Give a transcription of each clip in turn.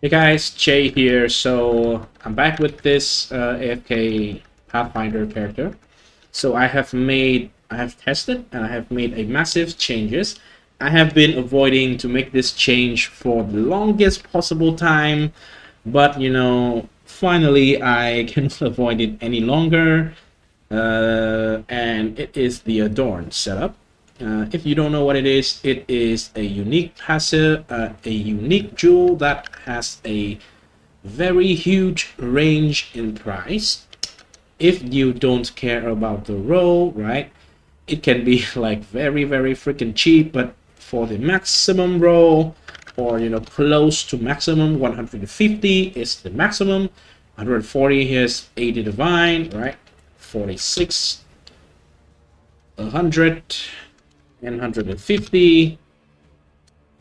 Hey guys, Jay here. So I'm back with this AFK Pathfinder character. So I have tested and I have made a massive changes. I have been avoiding to make this change for the longest possible time, but finally I cannot avoid it any longer. And it is the Adorned setup. If you don't know what it is a unique passive, a unique jewel that has a very huge range in price. If you don't care about the roll, right, it can be like very freaking cheap, but for the maximum roll, or close to maximum, 150 is the maximum. 140 here's 80 divine, right? 46, 100, and 150,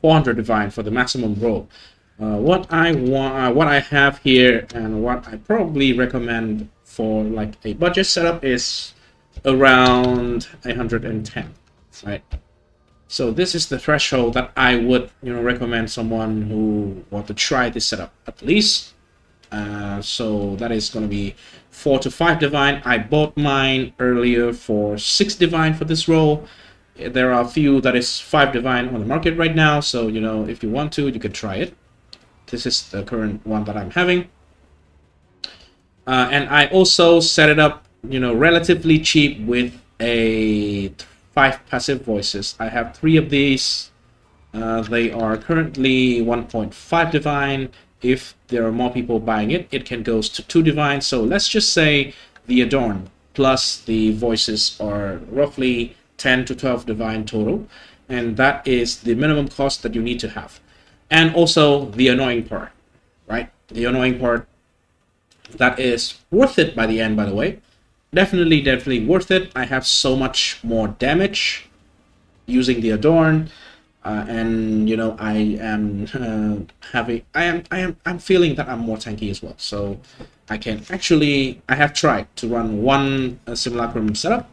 400 divine for the maximum roll. What I want, what I have here, and what I probably recommend for like a budget setup is around 110, right? So this is the threshold that I would recommend someone who want to try this setup at least. So that is going to be 4 to 5 divine. I bought mine earlier for 6 divine for this roll. There are a few that is 5 divine on the market right now, so if you want to, you can try it. This is the current one that I'm having. And I also set it up, relatively cheap with a 5 passive voices. I have 3 of these. They are currently 1.5 divine. If there are more people buying it, it can go to 2 divine. So let's just say the Adorn plus the voices are roughly 10 to 12 divine total. And that is the minimum cost that you need to have. And also the annoying part, right? The annoying part that is worth it by the end, by the way. Definitely worth it. I have so much more damage using the Adorn. And I am I'm feeling that I'm more tanky as well. So I can actually, I have tried to run one simulacrum setup,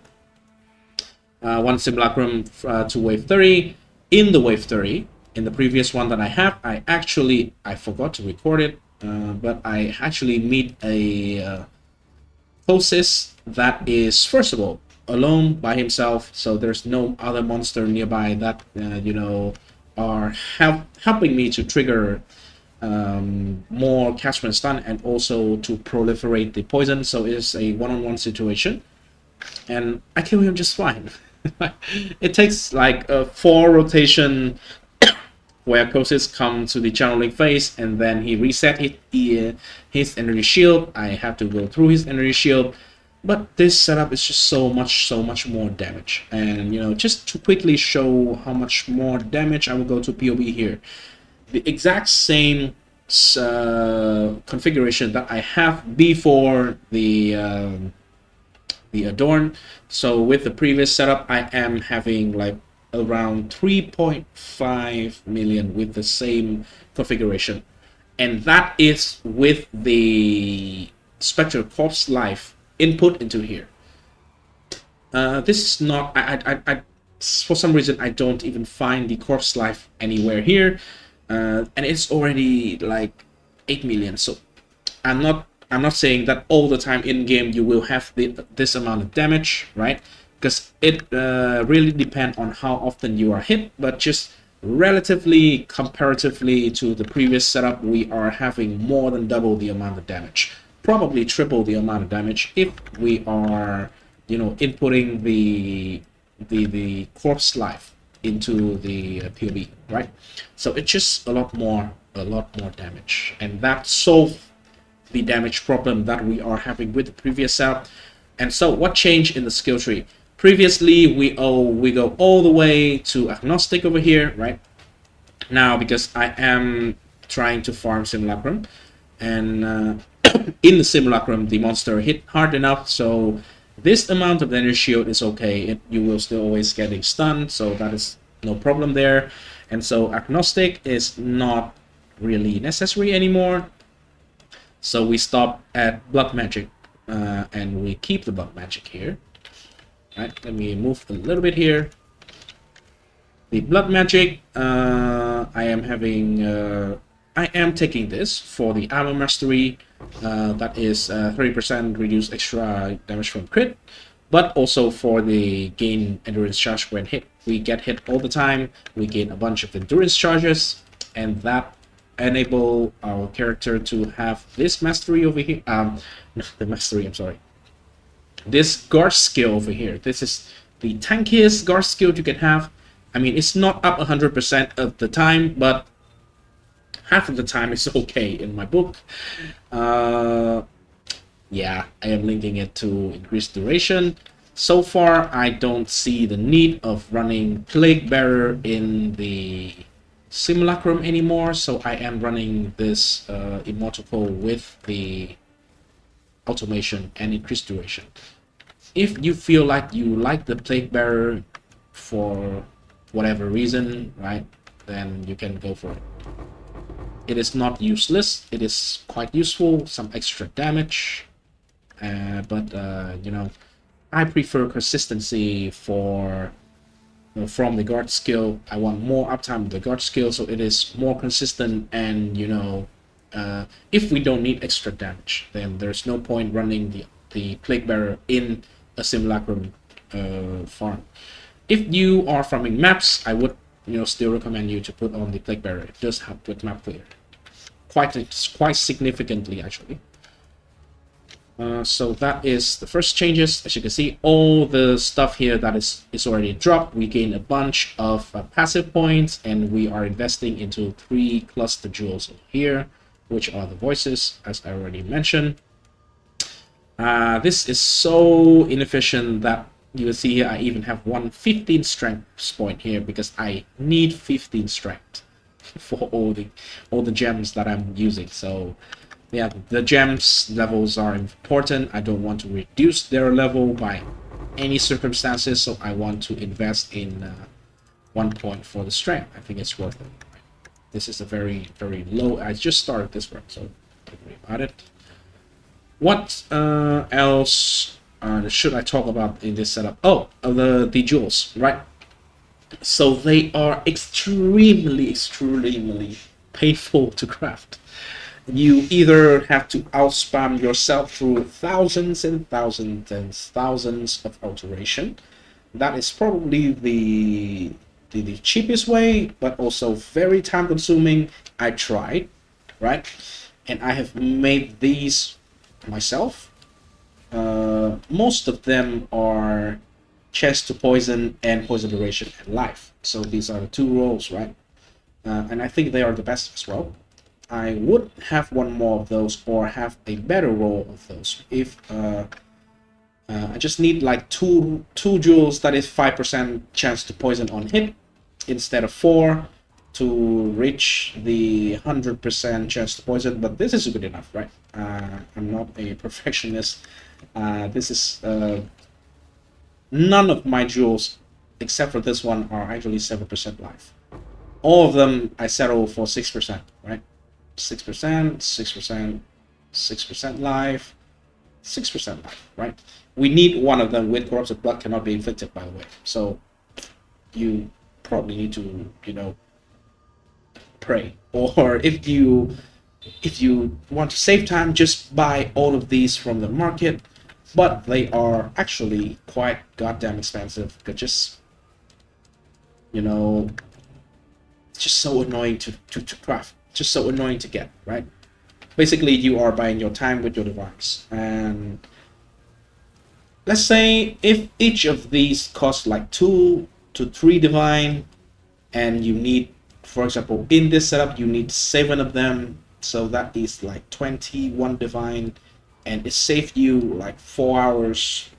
one simulacrum to wave 30. In the wave 30, in the previous one that I have, I forgot to record it, but I actually meet a Colossus that is, first of all, alone by himself, so there's no other monster nearby that are helping me to trigger more catchment stun and also to proliferate the poison. So it's a one-on-one situation, and I kill him just fine. It takes like a 4 rotation where Kosis come to the channeling phase, and then he reset his energy shield. I have to go through his energy shield, but this setup is just so much more damage. And just to quickly show how much more damage, I will go to POE here. The exact same configuration that I have before the Adorn. So with the previous setup, I am having like around 3.5 million with the same configuration, and that is with the Spectre Corpse Life input into here. This is not, for some reason I don't even find the Corpse Life anywhere here, and it's already like 8 million. So I'm not saying that all the time in game you will have this amount of damage, right? Because it really depends on how often you are hit, but just relatively comparatively to the previous setup, we are having more than double the amount of damage, probably triple the amount of damage if we are inputting the corpse life into the POB, right? So it's just a lot more damage, and that solves the damage problem that we are having with the previous setup. And so what changed in the skill tree? Previously we go all the way to agnostic over here, right? Now, because I am trying to farm simulacrum, and in the simulacrum the monster hit hard enough, so this amount of energy shield is okay. You will still always getting stunned, so that is no problem there. And so agnostic is not really necessary anymore. So we stop at blood magic, and we keep the blood magic here. Right, let me move a little bit here. The blood magic, I am having I am taking this for the armor mastery. That is 30% reduce extra damage from crit, but also for the gain endurance charge when hit. We get hit all the time, we gain a bunch of endurance charges, and that enable our character to have this mastery over here. No, the mastery, I'm sorry. This guard skill over here. This is the tankiest guard skill you can have. I mean, it's not up 100% of the time, but half of the time it's okay in my book. Yeah, I am linking it to increase duration. So far, I don't see the need of running Plague Bearer in the simulacrum anymore, so I am running this Immortal with the automation and increased duration. If you feel like you like the Plague Bearer for whatever reason, right, then you can go for it. It is not useless, it is quite useful, some extra damage, but you know, I prefer consistency for from the guard skill. I want more uptime with the guard skill, so it is more consistent. And you know, if we don't need extra damage, then there's no point running the Plague Bearer in a simulacrum farm. If you are farming maps, I would still recommend you to put on the Plague Bearer. It does help with map clear quite significantly actually. So that is the first changes. As you can see, all the stuff here that is already dropped. We gain a bunch of passive points, and we are investing into 3 cluster jewels here, which are the voices, as I already mentioned. This is so inefficient that you will see here I even have 115 strength point here because I need 15 strength for all the gems that I'm using. So yeah, the gems levels are important. I don't want to reduce their level by any circumstances, so I want to invest in 1 point for the strength. I think it's worth it. This is a very low. I just started this one, so don't worry about it. What else should I talk about in this setup? Oh, the jewels, right? So they are extremely painful to craft. You either have to outspam yourself through thousands and thousands of alteration. That is probably the cheapest way, but also very time consuming. I tried, right? And I have made these myself. Most of them are chest to poison and poison duration and life. So these are the 2 roles, right? And I think they are the best as well. I would have one more of those, or have a better roll of those if I just need like two jewels that is 5% chance to poison on hit instead of 4 to reach the 100% chance to poison. But this is good enough, right? I'm not a perfectionist. This is none of my jewels except for this one are actually 7% life. All of them I settle for 6%, right? 6%, 6%, 6% life, 6% life, right? We need one of them with corrupted blood, cannot be inflicted, by the way. So you probably need to, pray. Or if you want to save time, just buy all of these from the market. But they are actually quite goddamn expensive. They're just, just so annoying to craft. Just so annoying to get, right? Basically, you are buying your time with your device. And let's say if each of these costs like 2 to 3 divine, and you need, for example, in this setup, you need 7 of them. So that is like 21 divine, and it saved you like 4 hours.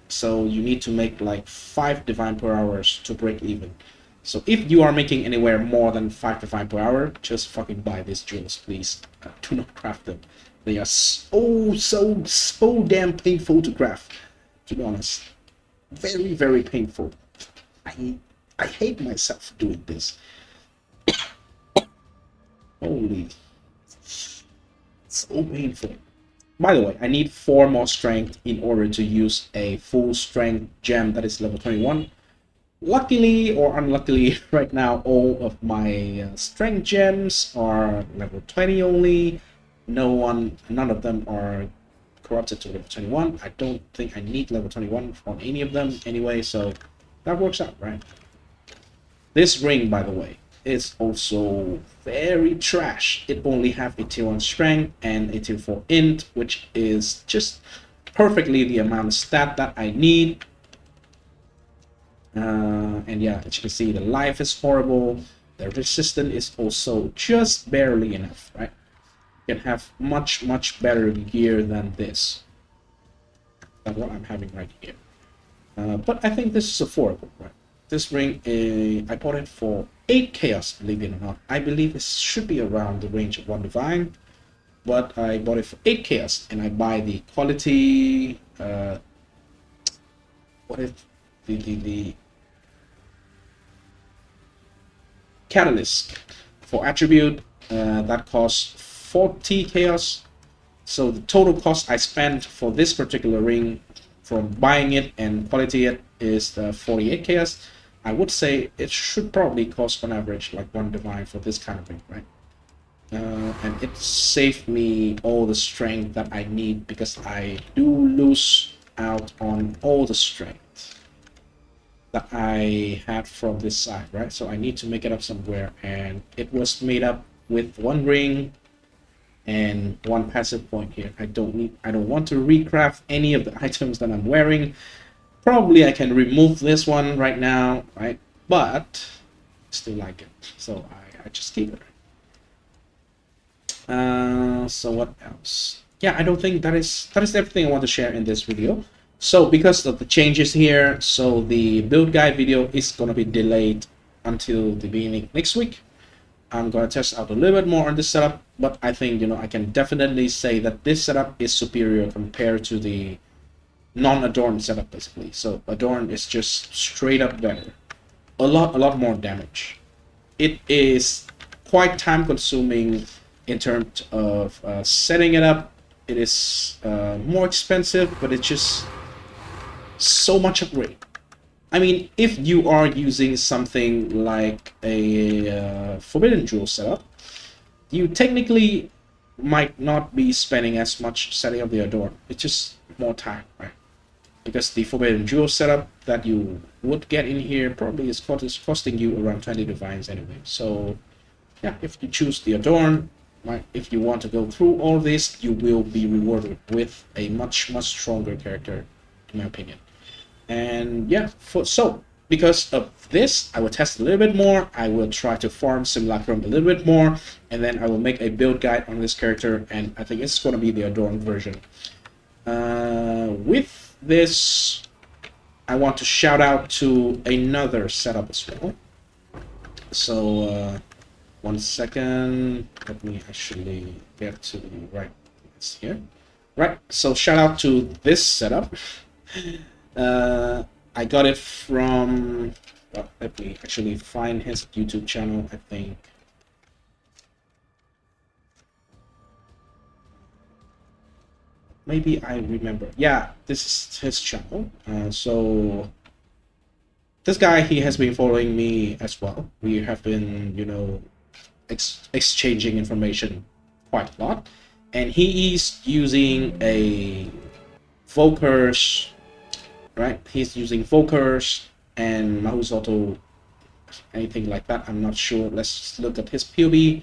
So you need to make like 5 divine per hour to break even. So if you are making anywhere more than 5 divine per hour, just fucking buy these jewels, please. Do not craft them. They are so damn painful to craft, to be honest. Very painful. I hate myself doing this. Holy, so painful. By the way, I need 4 more strength in order to use a full strength gem that is level 21. Luckily or unluckily, right now all of my strength gems are level 20 only. None of them are corrupted to level 21. I don't think I need level 21 on any of them anyway, so that works out, right? This ring, by the way, is also very trash. It only have a tier 1 strength and a tier 4 int, which is just perfectly the amount of stat that I need. And yeah, as you can see, the life is horrible. The resistance is also just barely enough, right? You can have much better gear than this, than what I'm having right here. But I think this is affordable, right? This ring, I bought it for 8 chaos, believe it or not. I believe it should be around the range of 1 divine, but I bought it for 8 chaos, and I buy the quality, what is the catalyst for attribute, that costs 40 chaos. So the total cost I spent for this particular ring from buying it and quality it is 48 chaos. I would say it should probably cost on average like 1 divine for this kind of ring, right? And it saved me all the strength that I need, because I do lose out on all the strength that I had from this side, right? So I need to make it up somewhere, and it was made up with 1 ring and 1 passive point here. I don't want to recraft any of the items that I'm wearing. Probably I can remove this one right now, right? But I still like it, so I just keep it. So what else? Yeah, I don't think that is everything I want to share in this video. So because of the changes here, so the build guide video is gonna be delayed until the beginning next week. I'm gonna test out a little bit more on this setup, but I think, you know, I can definitely say that this setup is superior compared to the non-adorned setup, basically. So adorned is just straight up better, a lot more damage. It is quite time consuming in terms of setting it up. It is more expensive, but it's just so much upgrade. I mean, if you are using something like a Forbidden Jewel setup, you technically might not be spending as much setting up the Adorned. It's just more time, right? Because the Forbidden Jewel setup that you would get in here probably is costing you around 20 divines anyway. So yeah, if you choose the Adorned, right, if you want to go through all this, you will be rewarded with a much stronger character, in my opinion. And yeah, so because of this, I will test a little bit more. I will try to farm simulacrum a little bit more, and then I will make a build guide on this character, and I think it's going to be the Adorned version. With this, I want to shout out to another setup as well. So 1 second, let me actually get to the right place here. Right, so shout out to this setup. I got it from, well, let me actually find his YouTube channel. I think maybe I remember. Yeah, this is his channel. So this guy, he has been following me as well. We have been, you know, exchanging information quite a lot, and he is using a Volker's, right? He's using Volker's and Mahus Auto, anything like that. I'm not sure. Let's look at his POE.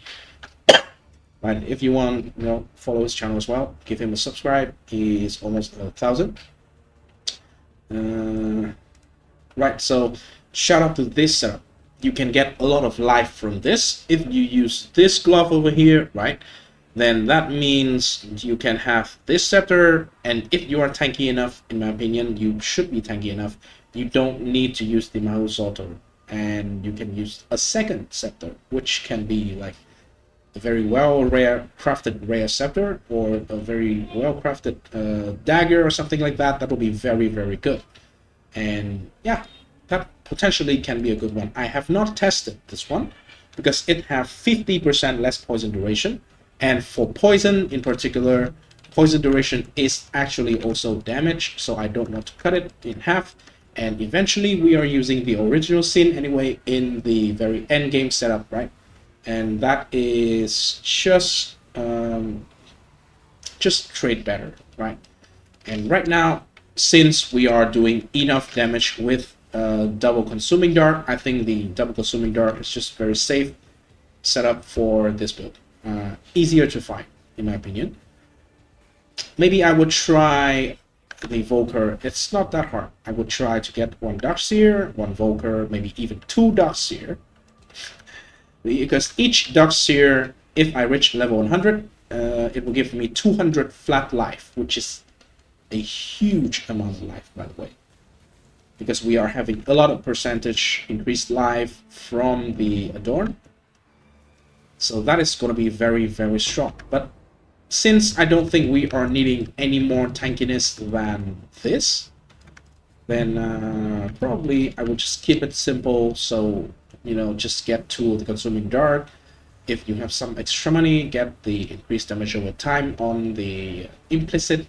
But if you want, you know, follow his channel as well, give him a subscribe. He's almost 1,000. Right, so shout out to this setup. You can get a lot of life from this if you use this glove over here, right? Then that means you can have this scepter, and if you are tanky enough, in my opinion, you should be tanky enough, you don't need to use the Mahus Auto, and you can use a second scepter, which can be like a very crafted rare scepter, or a very well crafted dagger or something like that. That will be very good. And yeah, that potentially can be a good one. I have not tested this one because it has 50% less poison duration, and for poison in particular, poison duration is actually also damage, so I don't want to cut it in half. And eventually we are using the original sin anyway in the very end game setup, right? And that is just trade better, right? And right now, since we are doing enough damage with double consuming dart, I think the double consuming dart is just very safe setup for this build. Easier to find, in my opinion. Maybe I would try the Volker. It's not that hard. I would try to get one Darkseer, one Volker, maybe even two Darkseer. Because each Darkseer, if I reach level 100, it will give me 200 flat life, which is a huge amount of life, by the way. Because we are having a lot of percentage increased life from the Adorned. So that is going to be very, very strong. But since I don't think we are needing any more tankiness than this, then probably I would just keep it simple. So, you know, just get to the consuming dart. If you have some extra money, get the increased damage over time on the implicit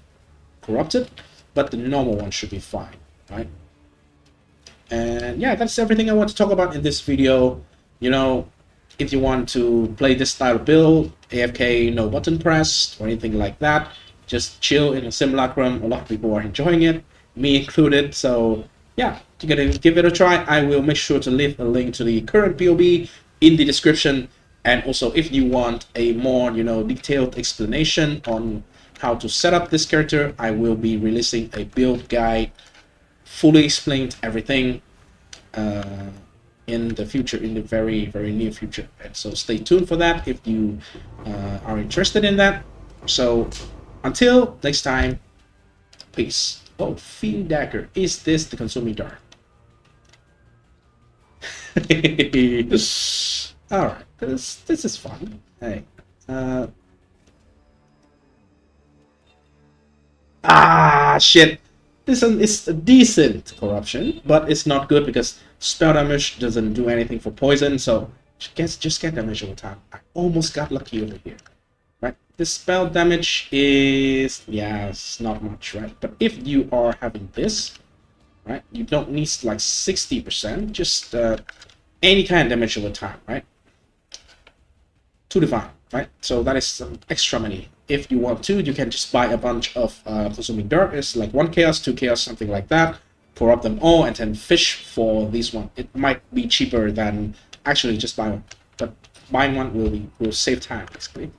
corrupted, but the normal one should be fine, right? And yeah, that's everything I want to talk about in this video. You know, if you want to play this style of build, AFK, no button pressed, or anything like that, just chill in a simulacrum. A lot of people are enjoying it, me included. So yeah, you're gonna give it a try. I will make sure to leave a link to the current POE in the description. And also, if you want a more, you know, detailed explanation on how to set up this character, I will be releasing a build guide, fully explained everything in the future, in the very, very near future. And so stay tuned for that if you are interested in that. So until next time, peace. Oh, Fiend Dagger. Is this the consuming dart? All right, this is fun. Hey, shit. This one is a decent corruption, but it's not good because spell damage doesn't do anything for poison. So just get damage over time. I almost got lucky over here, right? The spell damage is, yeah, it's not much, right? But if you are having this, right, you don't need like 60%. Just any kind of damage over time, right? To divine, right? So that is some extra money. If you want to, you can just buy a bunch of consuming dirt. It's like 1 chaos, 2 chaos, something like that. Corrupt them all and then fish for this one. It might be cheaper than actually just buy one, but buying one will save time basically.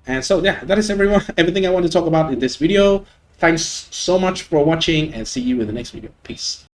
And so yeah, that is everything I want to talk about in this video. Thanks so much for watching and see you in the next video. Peace.